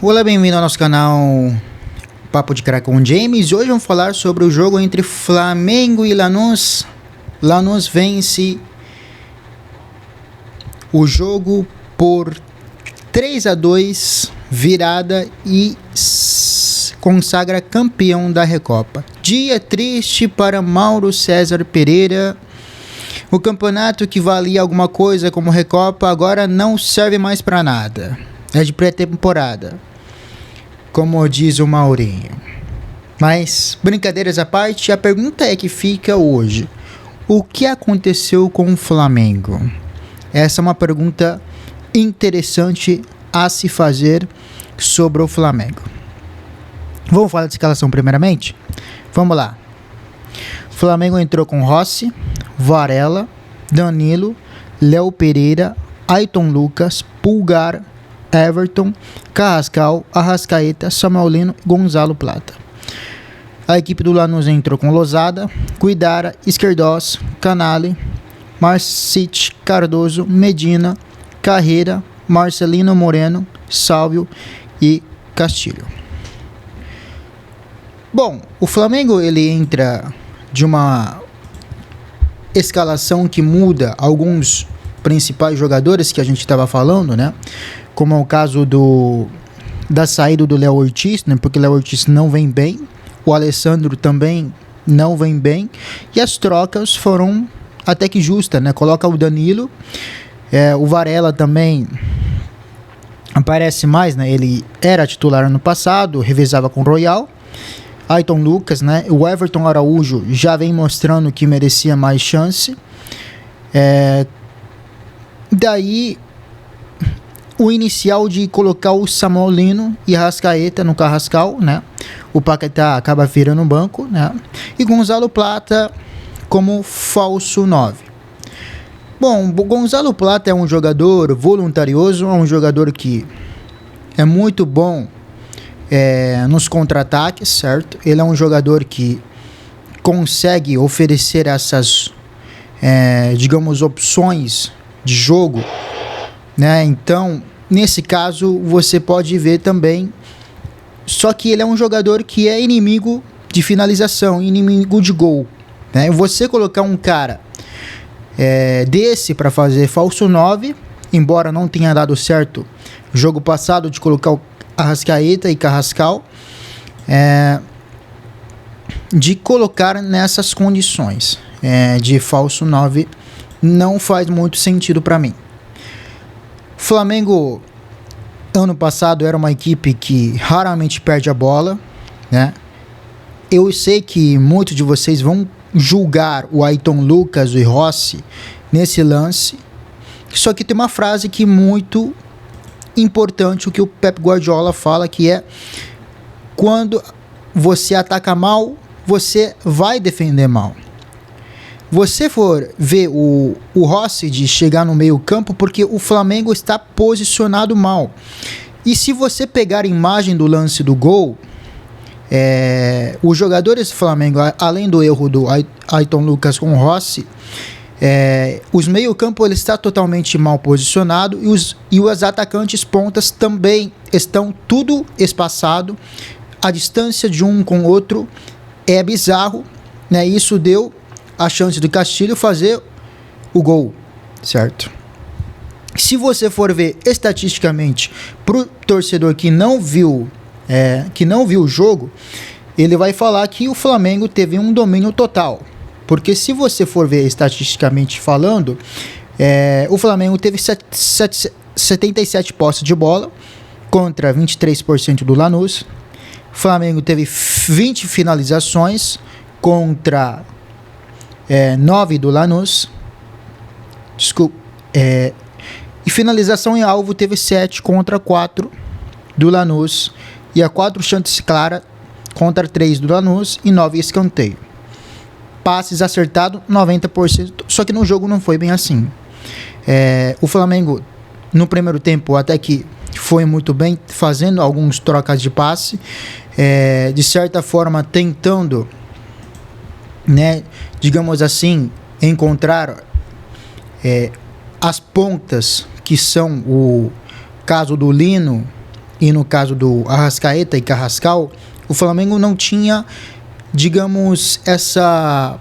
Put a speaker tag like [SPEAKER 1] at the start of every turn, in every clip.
[SPEAKER 1] Olá, bem-vindo ao nosso canal Papo de Crack com James. Hoje vamos falar sobre o jogo entre Flamengo e Lanús. Lanús vence o jogo por 3-2, virada, e consagra campeão da Recopa. Dia triste para Mauro César Pereira. O campeonato que valia alguma coisa como Recopa agora não serve mais para nada. É de pré-temporada, como diz o Maurinho. Mas, brincadeiras à parte, a pergunta é que fica hoje: o que aconteceu com o Flamengo? Essa é uma pergunta interessante a se fazer sobre o Flamengo. Vamos falar de escalação primeiramente? Vamos lá. O Flamengo entrou com Rossi, Varela, Danilo, Léo Pereira, Ayrton Lucas, Pulgar, Everton, Carrascal, Arrascaeta, Samuel Lino e Gonzalo Plata. A equipe do Lanús entrou com Losada, Guidara, Esquerdós, Canale, Marcite, Cardoso, Medina, Carreira, Marcelino Moreno, Sálvio e Castilho. Bom, o Flamengo ele entra de uma escalação que muda alguns principais jogadores que a gente estava falando, né? Como é o caso da saída do Léo Ortiz, né? Porque o Léo Ortiz não vem bem, o Alessandro também não vem bem, e as trocas foram até que justas, né? Coloca o Danilo, o Varela também aparece mais, né? Ele era titular ano passado, revezava com o Royal. Ayrton Lucas, né? O Everton Araújo já vem mostrando que merecia mais chance. Daí o inicial de colocar o Samuel Lino e Arrascaeta no Carrascal, né? O Paquetá acaba virando no banco, né? E Gonzalo Plata como falso 9. Bom, o Gonzalo Plata é um jogador voluntarioso, é um jogador que é muito bom nos contra-ataques, certo? Ele é um jogador que consegue oferecer essas, digamos, opções de jogo, né? Então, nesse caso, você pode ver também. Só que ele é um jogador que é inimigo de finalização, inimigo de gol, né? Você colocar um cara desse para fazer falso 9, embora não tenha dado certo jogo passado de colocar o Arrascaeta e Carrascal, de colocar nessas condições de falso 9 não faz muito sentido para mim. Flamengo ano passado era uma equipe que raramente perde a bola, né? Eu sei que muitos de vocês vão julgar o Ayrton Lucas e Rossi nesse lance, só que tem uma frase que é muito importante, o que o Pep Guardiola fala, que é: quando você ataca mal, você vai defender mal. Você for ver o Rossi de chegar no meio campo, porque o Flamengo está posicionado mal. E se você pegar a imagem do lance do gol, os jogadores do Flamengo, além do erro do Ayrton Lucas com o Rossi, os meio-campo ele está totalmente mal posicionado, e os atacantes pontas também estão tudo espaçado. A distância de um com o outro é bizarro, né? Isso deu a chance do Castilho fazer o gol, certo? Se você for ver estatisticamente pro torcedor que não viu o jogo, ele vai falar que o Flamengo teve um domínio total. Porque se você for ver estatisticamente falando, o Flamengo teve 77 posses de bola contra 23% do Lanús. O Flamengo teve 20 finalizações contra 9 do Lanús. Desculpa. E finalização em alvo teve 7 contra 4 do Lanús. E a 4 chances claras contra 3 do Lanús e 9 escanteio. Passes acertados 90%, só que no jogo não foi bem assim. O Flamengo no primeiro tempo até que foi muito bem, fazendo alguns trocas de passe, de certa forma tentando, né, digamos assim, encontrar as pontas, que são o caso do Lino e no caso do Arrascaeta e Carrascal, o Flamengo não tinha, digamos, essa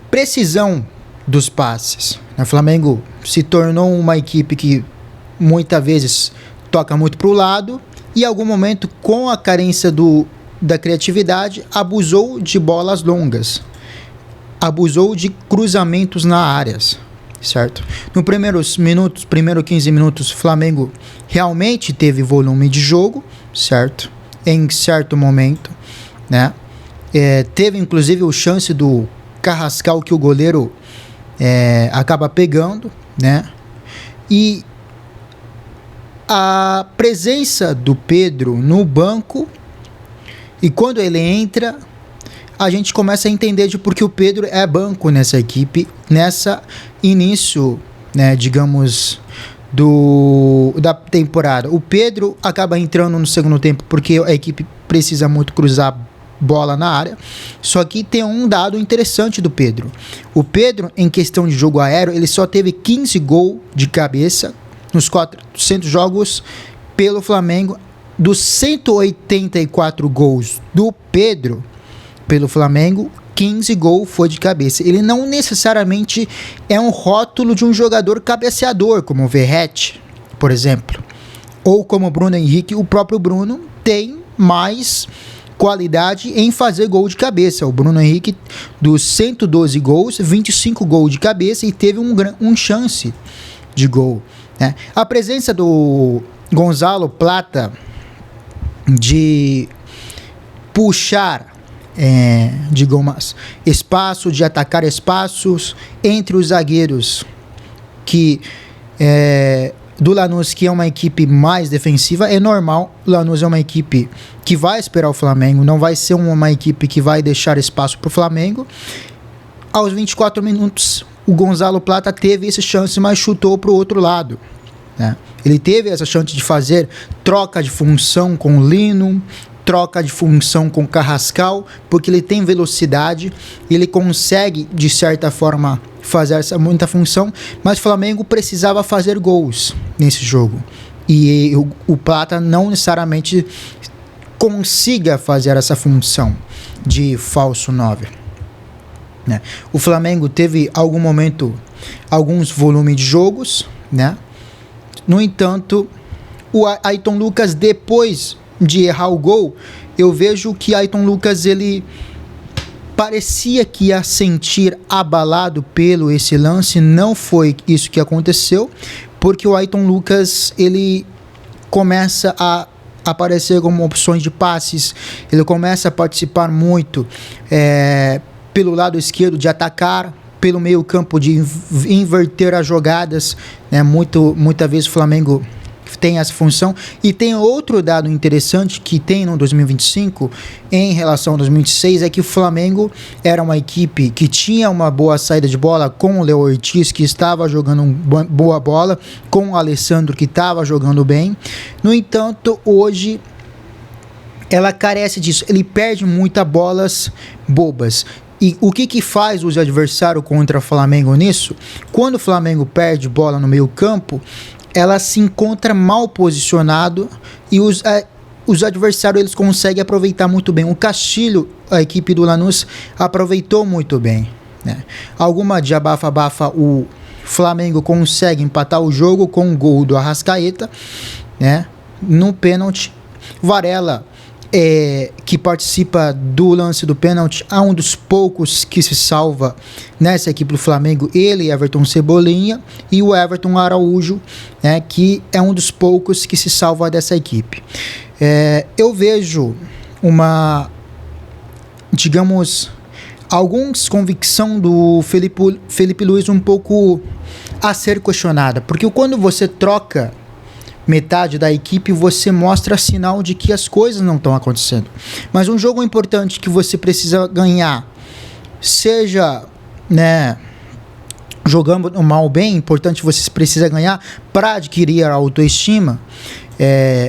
[SPEAKER 1] precisão dos passes. O Flamengo se tornou uma equipe que muitas vezes toca muito para o lado e em algum momento, com a carência da criatividade, abusou de bolas longas, abusou de cruzamentos na área, certo? Nos primeiros 15 minutos, o Flamengo realmente teve volume de jogo, certo? Em certo momento, né? Teve inclusive o chance do Carrascal que o goleiro acaba pegando, né? E a presença do Pedro no banco, e quando ele entra, a gente começa a entender de por que o Pedro é banco nessa equipe, nessa início, né, digamos, da temporada. O Pedro acaba entrando no segundo tempo porque a equipe precisa muito cruzar bola na área. Só que tem um dado interessante do Pedro. O Pedro, em questão de jogo aéreo, ele só teve 15 gols de cabeça nos 400 jogos pelo Flamengo. Dos 184 gols do Pedro pelo Flamengo, 15 gols foi de cabeça. Ele não necessariamente é um rótulo de um jogador cabeceador, como o Verratti, por exemplo, ou como o Bruno Henrique. O próprio Bruno tem mais qualidade em fazer gol de cabeça. O Bruno Henrique, dos 112 gols, 25 gols de cabeça e teve um chance de gol, né? A presença do Gonzalo Plata de puxar, digamos, espaço, de atacar espaços entre os zagueiros do Lanús, que é uma equipe mais defensiva, é normal. O Lanús é uma equipe que vai esperar o Flamengo, não vai ser uma equipe que vai deixar espaço para o Flamengo. Aos 24 minutos, o Gonzalo Plata teve essa chance, mas chutou para o outro lado, né? Ele teve essa chance de fazer troca de função com o Lino, troca de função com o Carrascal, porque ele tem velocidade, ele consegue, de certa forma, fazer muita função, mas o Flamengo precisava fazer gols nesse jogo. E o Plata não necessariamente consiga fazer essa função de falso 9. Né? O Flamengo teve algum momento, alguns volumes de jogos, né? No entanto, o Ayrton Lucas, depois de errar o gol, eu vejo que Ayrton Lucas, ele parecia que ia sentir abalado pelo esse lance. Não foi isso que aconteceu, porque o Ayrton Lucas, ele começa a aparecer como opções de passes, ele começa a participar muito pelo lado esquerdo, de atacar, pelo meio campo, de inverter as jogadas, né? Muitas vezes o Flamengo tem essa função. E tem outro dado interessante que tem no 2025 em relação ao 2026, é que o Flamengo era uma equipe que tinha uma boa saída de bola com o Léo Ortiz, que estava jogando boa bola, com o Alessandro, que estava jogando bem. No entanto, hoje ela carece disso, ele perde muitas bolas bobas. E o que faz os adversários contra o Flamengo nisso? Quando o Flamengo perde bola no meio campo, ela se encontra mal posicionado e os adversários, eles conseguem aproveitar muito bem. O Castilho, a equipe do Lanús, aproveitou muito bem, né? Alguma de abafa, o Flamengo consegue empatar o jogo com o gol do Arrascaeta, né? No pênalti, Varela, que participa do lance do pênalti, é um dos poucos que se salva nessa equipe do Flamengo. Ele, Everton Cebolinha, e o Everton Araújo, né, que é um dos poucos que se salva dessa equipe. Eu vejo alguns convicção do Felipe Luiz um pouco a ser questionada, porque quando você troca metade da equipe, você mostra sinal de que as coisas não estão acontecendo. Mas um jogo importante que você precisa ganhar, seja, né, jogando mal ou bem, importante, você precisa ganhar para adquirir a autoestima.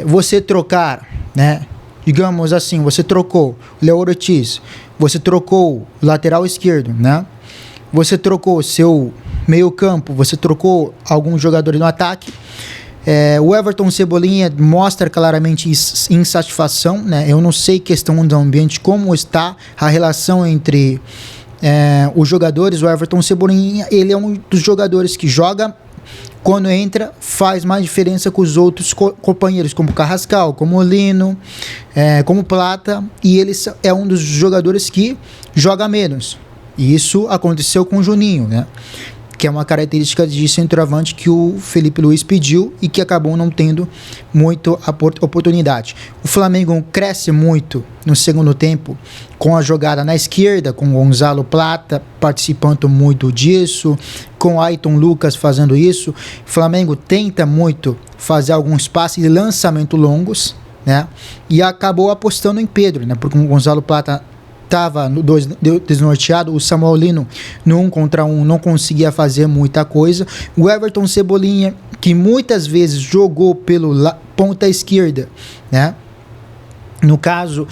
[SPEAKER 1] Você trocar, né, digamos assim, você trocou Léo Ortiz, você trocou o lateral esquerdo, né?
[SPEAKER 2] você trocou seu meio campo, você trocou alguns jogadores no ataque. O Everton Cebolinha mostra claramente insatisfação, né? Eu não sei questão do ambiente, como está a relação entre os jogadores. O Everton Cebolinha, ele é um dos jogadores que joga, quando entra, faz mais diferença com os outros companheiros, como Carrascal, como Lino, como Plata, e ele é um dos jogadores que joga menos. E isso aconteceu com o Juninho, né? Que é uma característica de centroavante que o Felipe Luiz pediu e que acabou não tendo muito oportunidade. O Flamengo cresce muito no segundo tempo com a jogada na esquerda, com Gonzalo Plata participando muito disso, com Ayrton Lucas fazendo isso. O Flamengo tenta muito fazer alguns passes de lançamento longos, né? E acabou apostando em Pedro, né? Porque o Gonzalo Plata estava desnorteado, o Samuel Lino no 1 contra 1 não conseguia fazer muita coisa. O Everton Cebolinha, que muitas vezes jogou pelo ponta esquerda, né? No caso,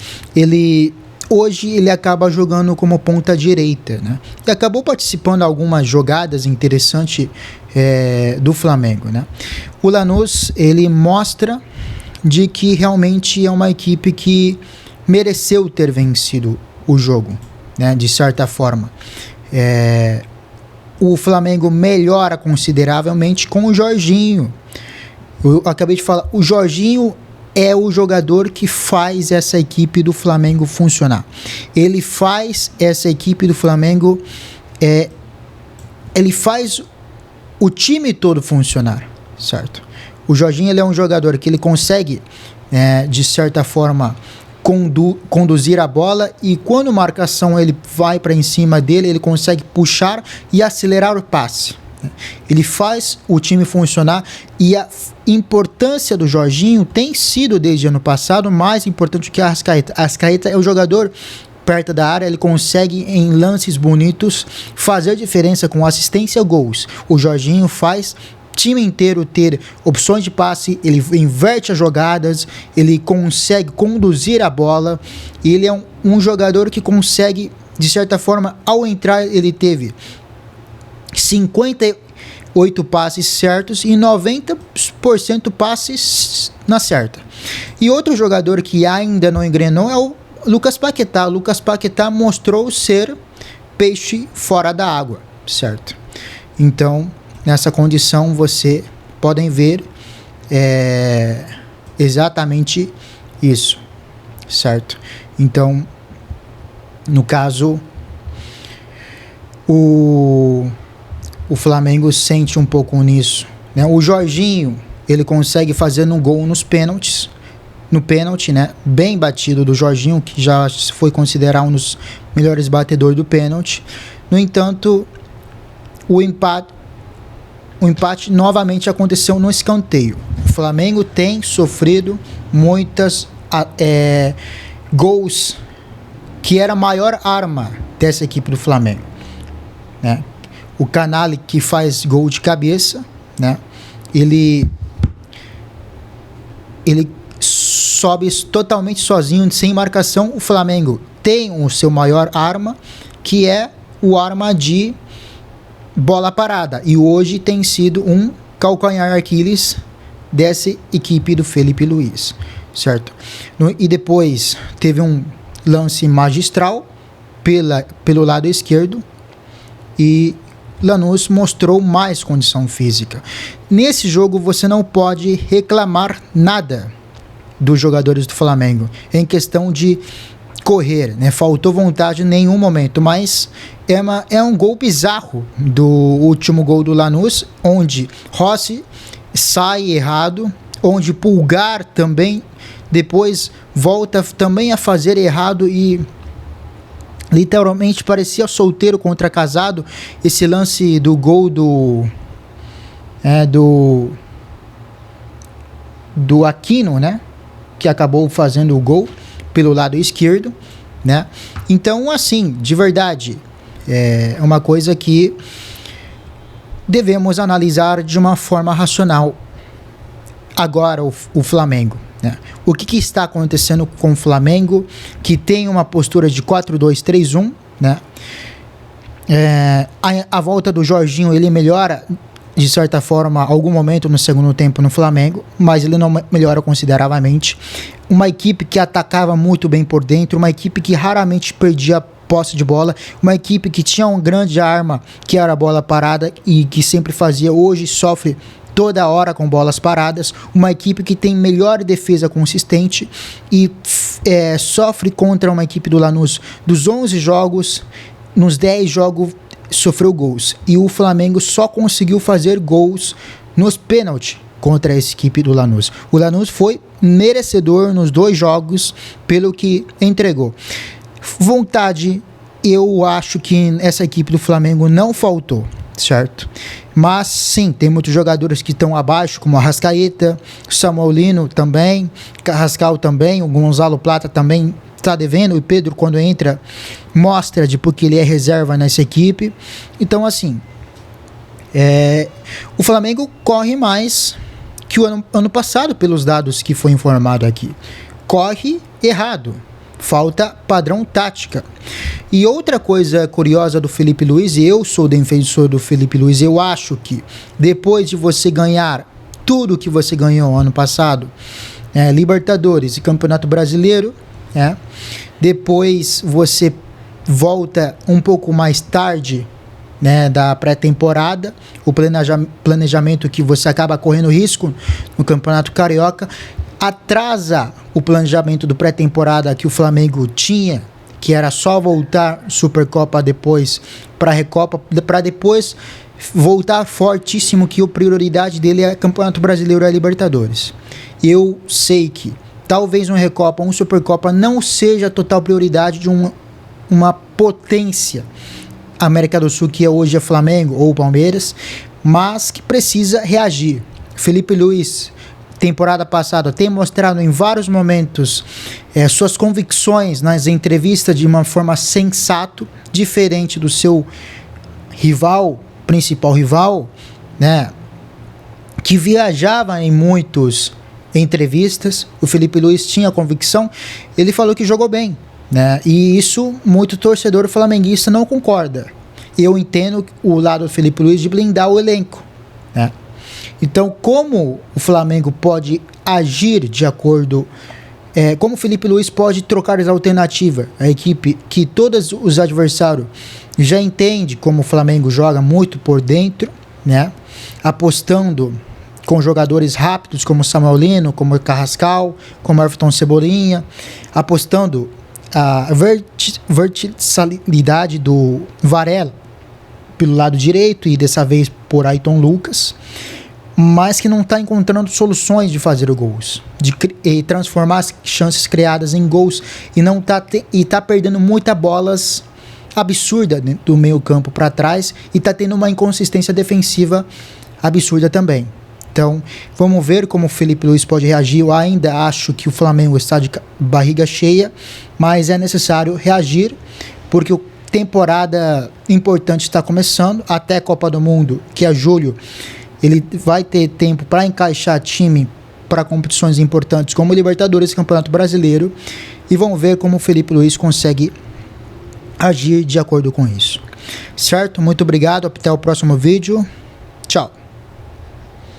[SPEAKER 2] hoje ele acaba jogando como ponta direita, né? E acabou participando de algumas jogadas interessantes do Flamengo, né? O Lanús, ele mostra de que realmente é uma equipe que mereceu ter vencido o jogo, né, de certa forma. O Flamengo melhora consideravelmente com o Jorginho. Eu acabei de falar, o Jorginho é o jogador que faz essa equipe do Flamengo funcionar. Ele faz essa equipe do Flamengo, ele faz o time todo funcionar, certo? O Jorginho, ele é um jogador que ele consegue, de certa forma, conduzir a bola, e quando a marcação ele vai para em cima dele, ele consegue puxar e acelerar o passe. Ele faz o time funcionar, e a importância do Jorginho tem sido desde ano passado mais importante que a Arrascaeta. A Arrascaeta é o jogador perto da área, ele consegue em lances bonitos fazer diferença com assistência e gols. O Jorginho faz time inteiro ter opções de passe, ele inverte as jogadas, ele consegue conduzir a bola, e ele é um jogador que consegue, de certa forma, ao entrar, ele teve 58 passes certos e 90% passes na certa. E outro jogador que ainda não engrenou é o Lucas Paquetá. O Lucas Paquetá mostrou ser peixe fora da água, certo? Então, nessa condição, você podem ver exatamente isso, certo? Então, no caso, o Flamengo sente um pouco nisso, né? O Jorginho, ele consegue fazer um gol no pênalti, né? Bem batido do Jorginho, que já foi considerado um dos melhores batedores do pênalti. No entanto, o empate novamente aconteceu no escanteio. O Flamengo tem sofrido muitas gols, que era a maior arma dessa equipe do Flamengo, né? O Canali, que faz gol de cabeça, né? Ele sobe totalmente sozinho, sem marcação. O Flamengo tem o seu maior arma, que é o arma de bola parada, e hoje tem sido um calcanhar Aquiles dessa equipe do Felipe Luiz, certo? E depois teve um lance magistral pelo lado esquerdo, e Lanús mostrou mais condição física. Nesse jogo você não pode reclamar nada dos jogadores do Flamengo em questão de correr, né? Faltou vontade em nenhum momento, mas é um gol bizarro do último gol do Lanús, onde Rossi sai errado, onde Pulgar também depois volta também a fazer errado, e literalmente parecia solteiro contra casado. Esse lance do gol do Aquino, né? Que acabou fazendo o gol pelo lado esquerdo, né? Então, assim, de verdade, é uma coisa que devemos analisar de uma forma racional. Agora, o Flamengo, né? O que está acontecendo com o Flamengo, que tem uma postura de 4-2-3-1, né?
[SPEAKER 1] A volta do Jorginho, ele melhora de certa forma algum momento no segundo tempo no Flamengo, mas ele não melhora consideravelmente. Uma equipe que atacava muito bem por dentro, uma equipe que raramente perdia posse de bola, uma equipe que tinha uma grande arma que era a bola parada e que sempre fazia, hoje sofre toda hora com bolas paradas, uma equipe que tem melhor defesa consistente e sofre contra uma equipe do Lanús. Dos 11 jogos, nos 10 jogos sofreu gols, e o Flamengo só conseguiu fazer gols nos pênaltis contra essa equipe do Lanús. O Lanús foi merecedor nos 2 jogos pelo que entregou. Vontade, eu acho que essa equipe do Flamengo não faltou, certo? Mas sim, tem muitos jogadores que estão abaixo, como a Arrascaeta, o Samuel Lino também, Carrascal também, o Gonzalo Plata também está devendo, e Pedro, quando entra, mostra de porque ele é reserva nessa equipe. Então, assim, o Flamengo corre mais que o ano passado, pelos dados que foi informado aqui. Corre errado. Falta padrão tática. E outra coisa curiosa do Felipe Luiz, e eu sou defensor do Felipe Luiz, eu acho que depois de você ganhar tudo que você ganhou ano passado, Libertadores e Campeonato Brasileiro, depois você volta um pouco mais tarde, da pré-temporada, o planejamento que você acaba correndo risco no Campeonato Carioca, atrasa o planejamento do pré-temporada que o Flamengo tinha, que era só voltar Supercopa depois para Recopa, para depois voltar fortíssimo, que a prioridade dele é Campeonato Brasileiro e Libertadores. Eu sei que talvez uma Recopa, uma Supercopa não seja a total prioridade de uma potência América do Sul, que hoje é Flamengo ou Palmeiras, mas que precisa reagir. Felipe Luiz, temporada passada, tem mostrado em vários momentos suas convicções nas entrevistas de uma forma sensata, diferente do seu principal rival, que viajava em muitas entrevistas. O Felipe Luiz tinha convicção, ele falou que jogou bem, e isso muito torcedor flamenguista não concorda. Eu entendo o lado do Felipe Luiz de blindar o elenco, Então, como o Flamengo pode agir de acordo, como o Felipe Luiz pode trocar as alternativas, a equipe que todos os adversários já entendem como o Flamengo joga muito por dentro, apostando com jogadores rápidos como Samuel Lino, como Carrascal, como Everton Cebolinha, apostando a verticalidade do Varela pelo lado direito e dessa vez por Ayrton Lucas, mas que não está encontrando soluções de fazer gols, de transformar as chances criadas em gols, e tá perdendo muitas bolas absurdas do meio campo para trás, e está tendo uma inconsistência defensiva absurda também. Então, vamos ver como o Felipe Luiz pode reagir. Eu ainda acho que o Flamengo está de barriga cheia, mas é necessário reagir, porque a temporada importante está começando, até a Copa do Mundo, que é julho. Ele vai ter tempo para encaixar time para competições importantes como Libertadores e Campeonato Brasileiro, e vamos ver como o Felipe Luiz consegue agir de acordo com isso. Certo? Muito obrigado, até o próximo vídeo. Tchau.